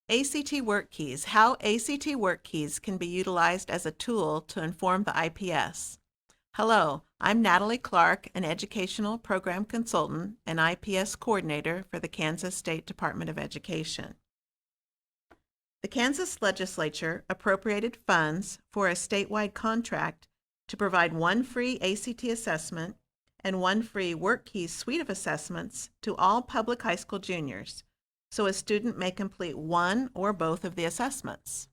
ACT WorkKeys, how ACT WorkKeys can be utilized as a tool to inform the IPS. Hello, I'm Natalie Clark, an Educational Program Consultant and IPS Coordinator for the Kansas State Department of Education. The Kansas Legislature appropriated funds for a statewide contract to provide one free ACT assessment and one free WorkKeys suite of assessments to all public high school juniors, so a student may complete one or both of the assessments.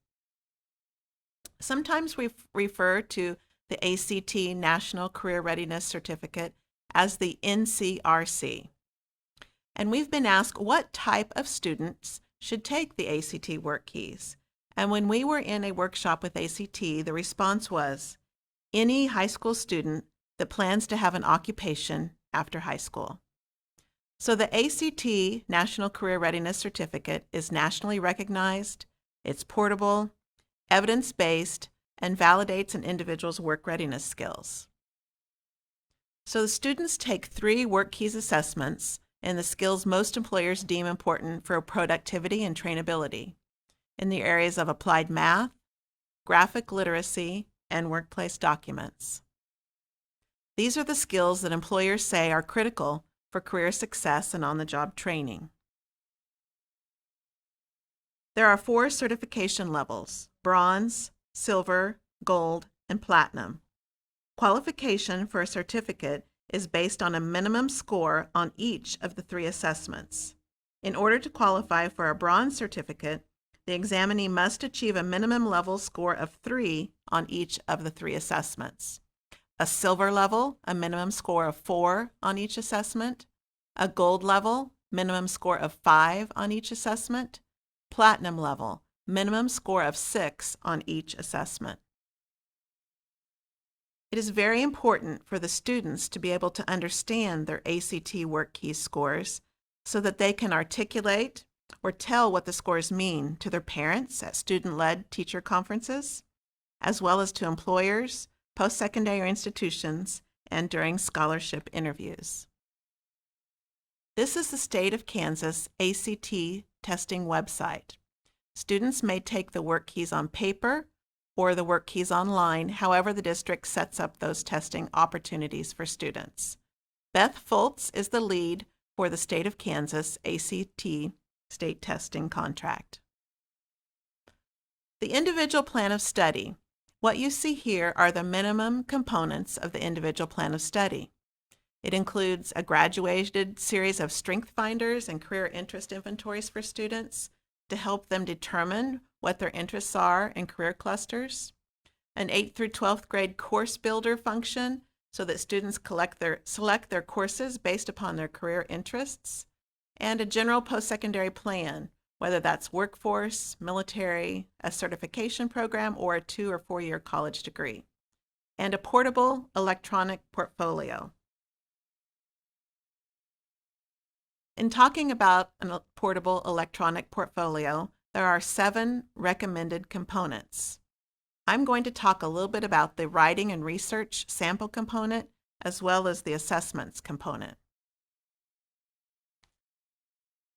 Sometimes we refer to the ACT National Career Readiness Certificate as the NCRC. And we've been asked what type of students should take the ACT WorkKeys. And when we were in a workshop with ACT, the response was, any high school student that plans to have an occupation after high school. So the ACT National Career Readiness Certificate is nationally recognized, it's portable, evidence-based, and validates an individual's work readiness skills. So the students take 3 WorkKeys assessments in the skills most employers deem important for productivity and trainability in the areas of applied math, graphic literacy, and workplace documents. These are the skills that employers say are critical for career success and on-the-job training. There are 4 certification levels: bronze, silver, gold, and platinum. Qualification for a certificate is based on a minimum score on each of the 3 assessments. In order to qualify for a bronze certificate, the examinee must achieve a minimum level score of 3 on each of the 3 assessments. A silver level, a minimum score of 4 on each assessment. A gold level, minimum score of 5 on each assessment. Platinum level, minimum score of 6 on each assessment. It is very important for the students to be able to understand their ACT WorkKeys scores so that they can articulate or tell what the scores mean to their parents at student-led teacher conferences, as well as to employers, post-secondary institutions, and during scholarship interviews. This is the State of Kansas ACT testing website. Students may take the WorkKeys on paper or the WorkKeys online, however the district sets up those testing opportunities for students. Beth Fultz is the lead for the State of Kansas ACT state testing contract. The individual plan of study. What you see here are the minimum components of the individual plan of study. It includes a graduated series of strength finders and career interest inventories for students to help them determine what their interests are in career clusters, an 8th through 12th grade course builder function so that students select their courses based upon their career interests, and a general post-secondary plan, whether that's workforce, military, a certification program, or a 2- or 4-year college degree, and a portable electronic portfolio. In talking about a portable electronic portfolio, there are 7 recommended components. I'm going to talk a little bit about the writing and research sample component as well as the assessments component.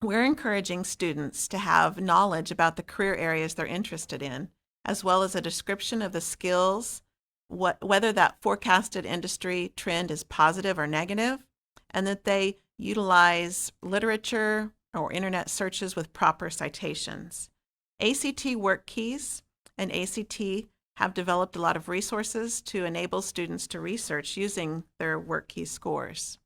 We're encouraging students to have knowledge about the career areas they're interested in, as well as a description of the skills, whether that forecasted industry trend is positive or negative, and that they utilize literature or internet searches with proper citations. ACT WorkKeys and ACT have developed a lot of resources to enable students to research using their WorkKeys scores.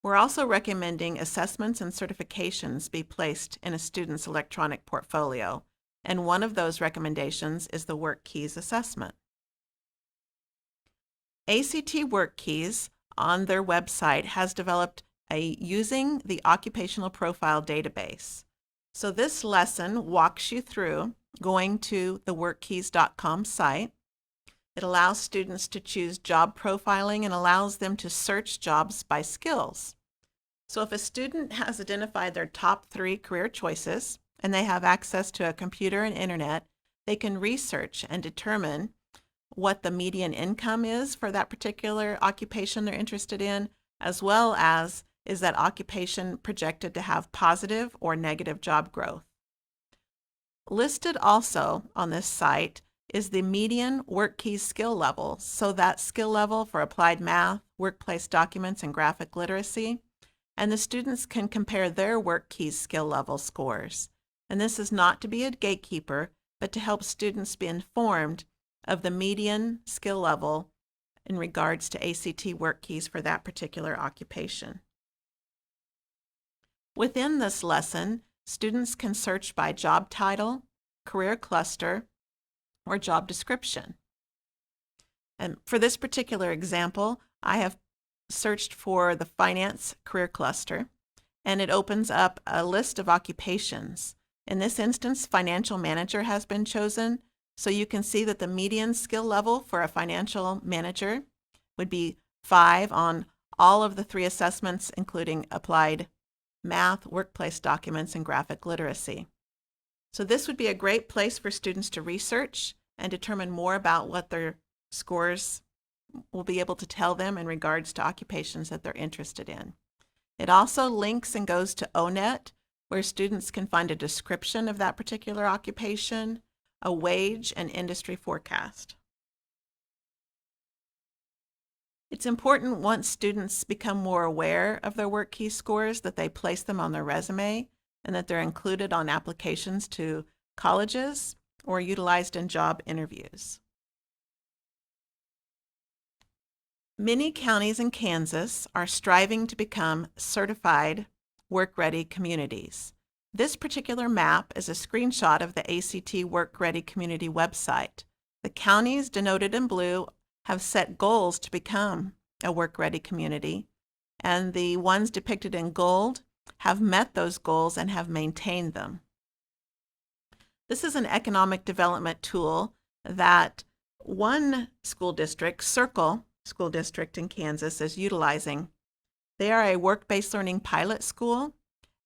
We're also recommending assessments and certifications be placed in a student's electronic portfolio, and one of those recommendations is the WorkKeys assessment. ACT WorkKeys on their website has developed using the Occupational Profile database. So this lesson walks you through going to the WorkKeys.com site. It allows students to choose job profiling and allows them to search jobs by skills. So if a student has identified their top 3 career choices and they have access to a computer and internet, they can research and determine what the median income is for that particular occupation they're interested in, as well as is that occupation projected to have positive or negative job growth. Listed also on this site is the median WorkKeys skill level. So that skill level for applied math, workplace documents, and graphic literacy. And the students can compare their WorkKeys skill level scores. And this is not to be a gatekeeper, but to help students be informed of the median skill level in regards to ACT WorkKeys for that particular occupation. Within this lesson, students can search by job title, career cluster, or job description. And for this particular example, I have searched for the finance career cluster, and it opens up a list of occupations. In this instance, financial manager has been chosen, so you can see that the median skill level for a financial manager would be 5 on all of the 3 assessments, including applied math, workplace documents, and graphic literacy. So this would be a great place for students to research and determine more about what their scores will be able to tell them in regards to occupations that they're interested in. It also links and goes to ONET, where students can find a description of that particular occupation, a wage, and industry forecast. It's important once students become more aware of their WorkKeys scores that they place them on their resume and that they're included on applications to colleges or utilized in job interviews. Many counties in Kansas are striving to become certified work-ready communities. This particular map is a screenshot of the ACT Work-Ready Community website. The counties denoted in blue have set goals to become a work-ready community, and the ones depicted in gold have met those goals and have maintained them. This is an economic development tool that one school district, Circle School District in Kansas, is utilizing. They are a work-based learning pilot school,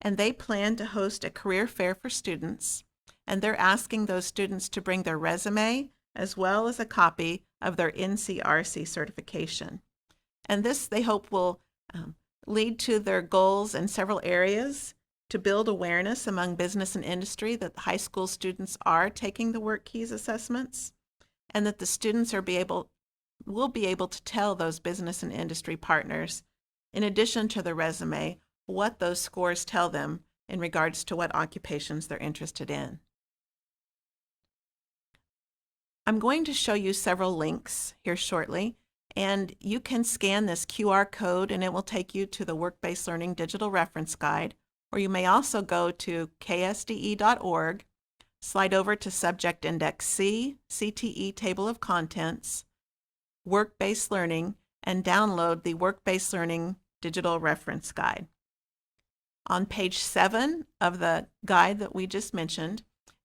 and they plan to host a career fair for students, and they're asking those students to bring their resume as well as a copy of their NCRC certification. And this, they hope, will lead to their goals in several areas to build awareness among business and industry that high school students are taking the WorkKeys assessments, and that the students will be able to tell those business and industry partners, in addition to the resume, what those scores tell them in regards to what occupations they're interested in. I'm going to show you several links here shortly, and you can scan this QR code and it will take you to the Work-Based Learning Digital Reference Guide, or you may also go to ksde.org, slide over to Subject Index C, CTE Table of Contents, Work-Based Learning, and download the Work-Based Learning Digital Reference Guide. On page 7 of the guide that we just mentioned,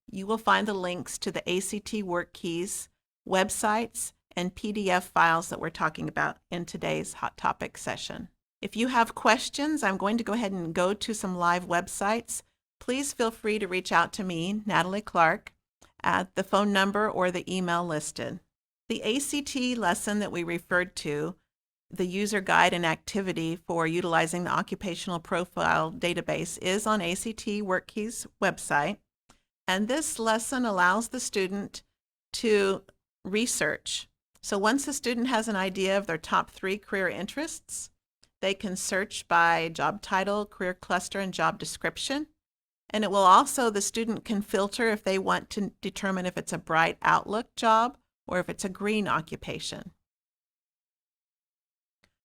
you will find the links to the ACT WorkKeys websites and PDF files that we're talking about in today's Hot Topic session. If you have questions, I'm going to go ahead and go to some live websites. Please feel free to reach out to me, Natalie Clark, at the phone number or the email listed. The ACT lesson that we referred to, the user guide and activity for utilizing the Occupational Profile database, is on ACT WorkKeys website. And this lesson allows the student to research. So once a student has an idea of their top 3 career interests, they can search by job title, career cluster, and job description. And it will also, the student can filter if they want to determine if it's a bright outlook job or if it's a green occupation.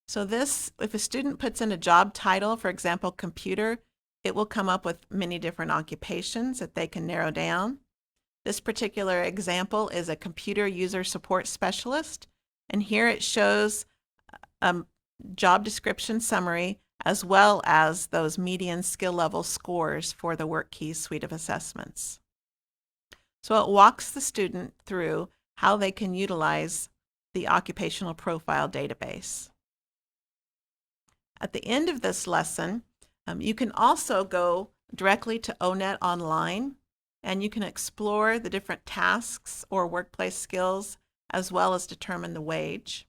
So this, if a student puts in a job title, for example, computer, it will come up with many different occupations that they can narrow down. This particular example is a computer user support specialist, and here it shows a job description summary as well as those median skill level scores for the WorkKeys suite of assessments. So it walks the student through how they can utilize the Occupational Profile database. At the end of this lesson, you can also go directly to ONET online, and you can explore the different tasks or workplace skills as well as determine the wage.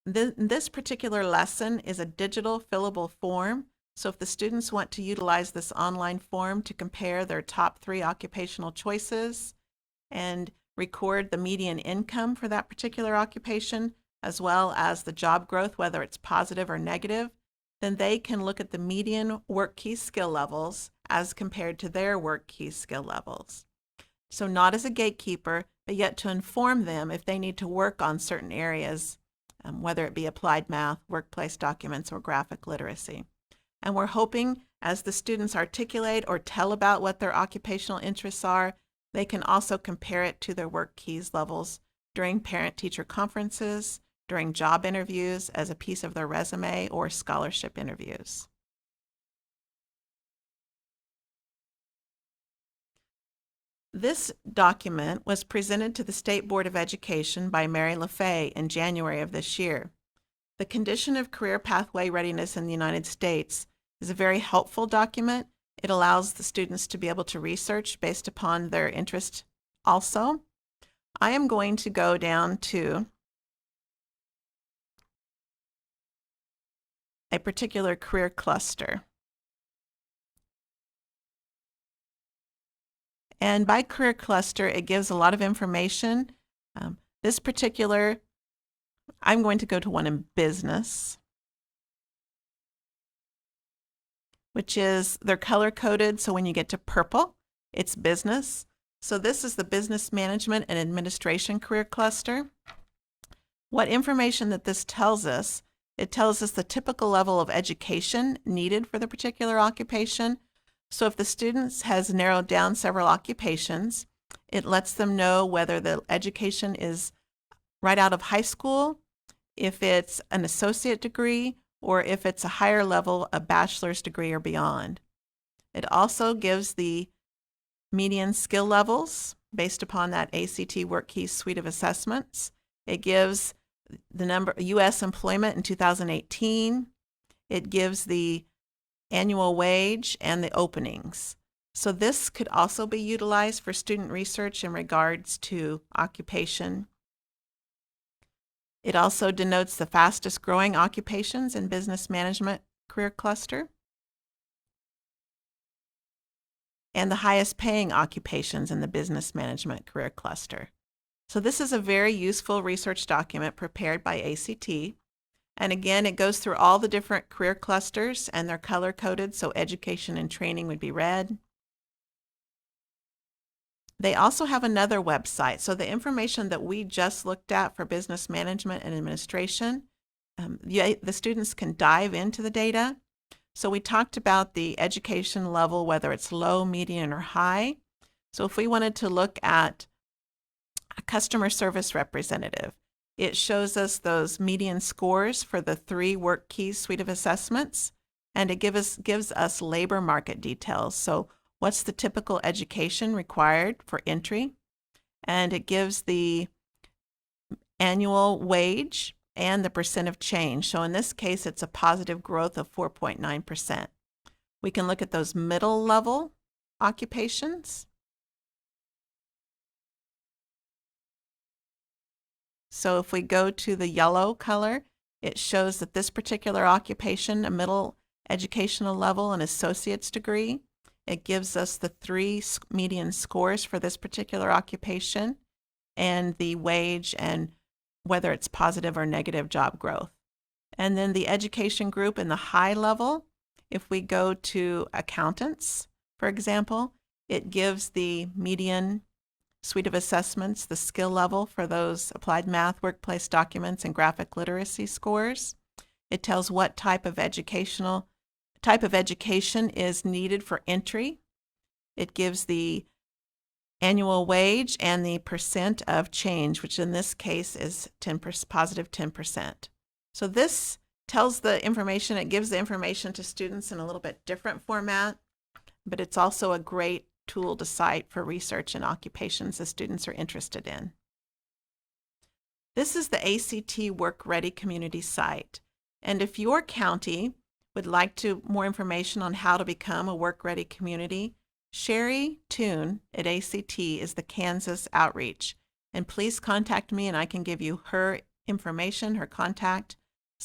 This particular lesson is a digital fillable form So if the students want to utilize this online form to compare their top 3 occupational choices and record the median income for that particular occupation, as well as the job growth, whether it's positive or negative, then they can look at the median WorkKeys skill levels as compared to their WorkKeys skill levels. So not as a gatekeeper, but yet to inform them if they need to work on certain areas, whether it be applied math, workplace documents, or graphic literacy. And we're hoping as the students articulate or tell about what their occupational interests are, they can also compare it to their WorkKeys levels during parent-teacher conferences, during job interviews as a piece of their resume, or scholarship interviews. This document was presented to the State Board of Education by Mary LaFay in January of this year. The Condition of Career Pathway Readiness in the United States is a very helpful document. It allows the students to be able to research based upon their interest also. I am going to go down to a particular career cluster. And by career cluster, it gives a lot of information. This particular, I'm going to go to one in business, which is, they're color-coded, so when you get to purple, it's business. So this is the Business Management and Administration career cluster. What information that this tells us, it tells us the typical level of education needed for the particular occupation. So if the student has narrowed down several occupations, it lets them know whether the education is right out of high school, if it's an associate degree, or if it's a higher level, a bachelor's degree or beyond. It also gives the median skill levels based upon that ACT WorkKeys suite of assessments. It gives the number U.S. employment in 2018. It gives the annual wage and the openings. So this could also be utilized for student research in regards to occupation. It also denotes the fastest growing occupations in business management career cluster and the highest paying occupations in the business management career cluster. So this is a very useful research document prepared by ACT. And again, it goes through all the different career clusters, and they're color-coded, so education and training would be red. They also have another website. So the information that we just looked at for business management and administration, the students can dive into the data. So we talked about the education level, whether it's low, medium, or high. So if we wanted to look at a customer service representative, it shows us those median scores for the 3 WorkKeys suite of assessments, and it gives us labor market details. So what's the typical education required for entry? And it gives the annual wage and the percent of change. So in this case, it's a positive growth of 4.9%. We can look at those middle level occupations. So if we go to the yellow color, it shows that this particular occupation, a middle educational level, an associate's degree, it gives us the 3 median scores for this particular occupation and the wage and whether it's positive or negative job growth. And then the education group in the high level, if we go to accountants, for example, it gives the median suite of assessments, the skill level for those applied math, workplace documents, and graphic literacy scores. It tells what type of education is needed for entry. It gives the annual wage and the percent of change, which in this case is positive 10%. So this tells the information, it gives the information to students in a little bit different format, but it's also a great tool to cite for research and occupations the students are interested in. This is the ACT Work Ready community site. And if your county would like more information on how to become a Work Ready community, Sherry Toon at ACT is the Kansas outreach. And please contact me and I can give you her information, her contact,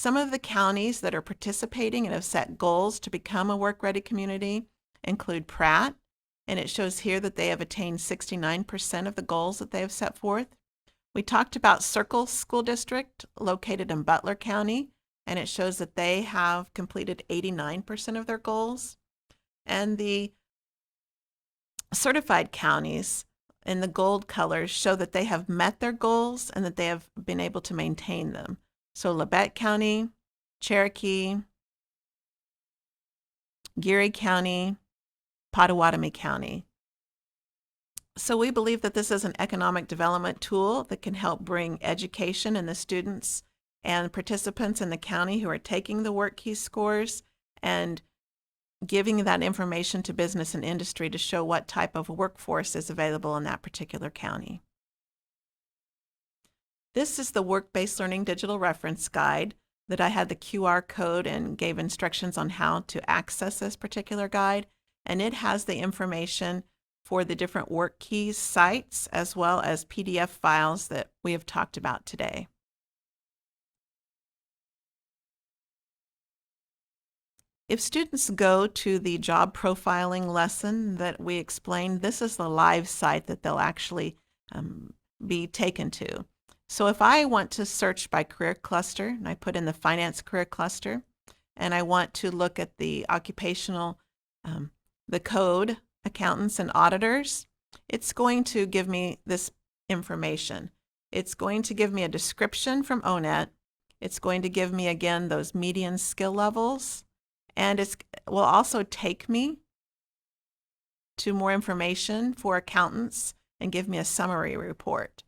Some of the counties that are participating and have set goals to become a work-ready community include Pratt, and it shows here that they have attained 69% of the goals that they have set forth. We talked about Circle School District located in Butler County, and it shows that they have completed 89% of their goals. And the certified counties in the gold colors show that they have met their goals and that they have been able to maintain them. So Labette County, Cherokee, Geary County, Pottawatomie County. So we believe that this is an economic development tool that can help bring education in the students and participants in the county who are taking the WorkKeys scores and giving that information to business and industry to show what type of workforce is available in that particular county. This is the Work-Based Learning Digital Reference Guide that I had the QR code and gave instructions on how to access this particular guide. And it has the information for the different WorkKeys sites as well as PDF files that we have talked about today. If students go to the job profiling lesson that we explained, this is the live site that they'll actually be taken to. So if I want to search by career cluster, and I put in the finance career cluster, and I want to look at the occupational, the code, accountants and auditors, it's going to give me this information. It's going to give me a description from ONET. It's going to give me, again, those median skill levels. And it will also take me to more information for accountants and give me a summary report.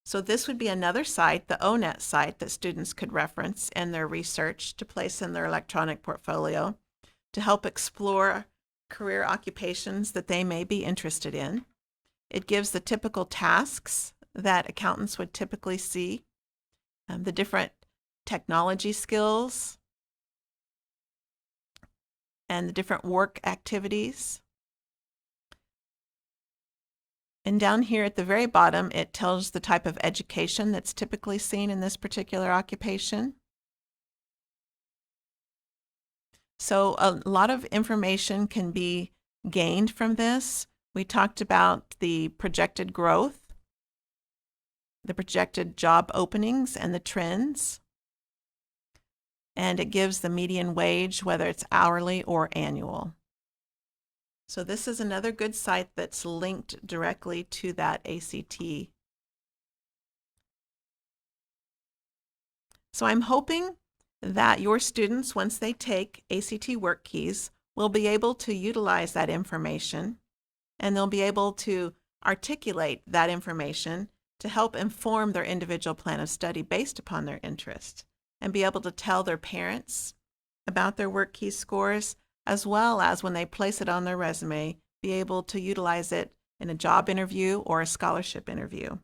So this would be another site, the ONET site, that students could reference in their research to place in their electronic portfolio to help explore career occupations that they may be interested in. It gives the typical tasks that accountants would typically see, the different technology skills, and the different work activities. And down here at the very bottom, it tells the type of education that's typically seen in this particular occupation. So a lot of information can be gained from this. We talked about the projected growth, the projected job openings, and the trends. And it gives the median wage, whether it's hourly or annual. So this is another good site that's linked directly to that ACT. So I'm hoping that your students, once they take ACT WorkKeys, will be able to utilize that information, and they'll be able to articulate that information to help inform their individual plan of study based upon their interest, and be able to tell their parents about their WorkKeys scores, as well as when they place it on their resume, be able to utilize it in a job interview or a scholarship interview.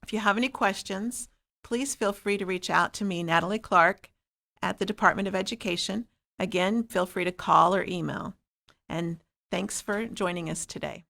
If you have any questions, please feel free to reach out to me, Natalie Clark, at the Department of Education. Again, feel free to call or email. And thanks for joining us today.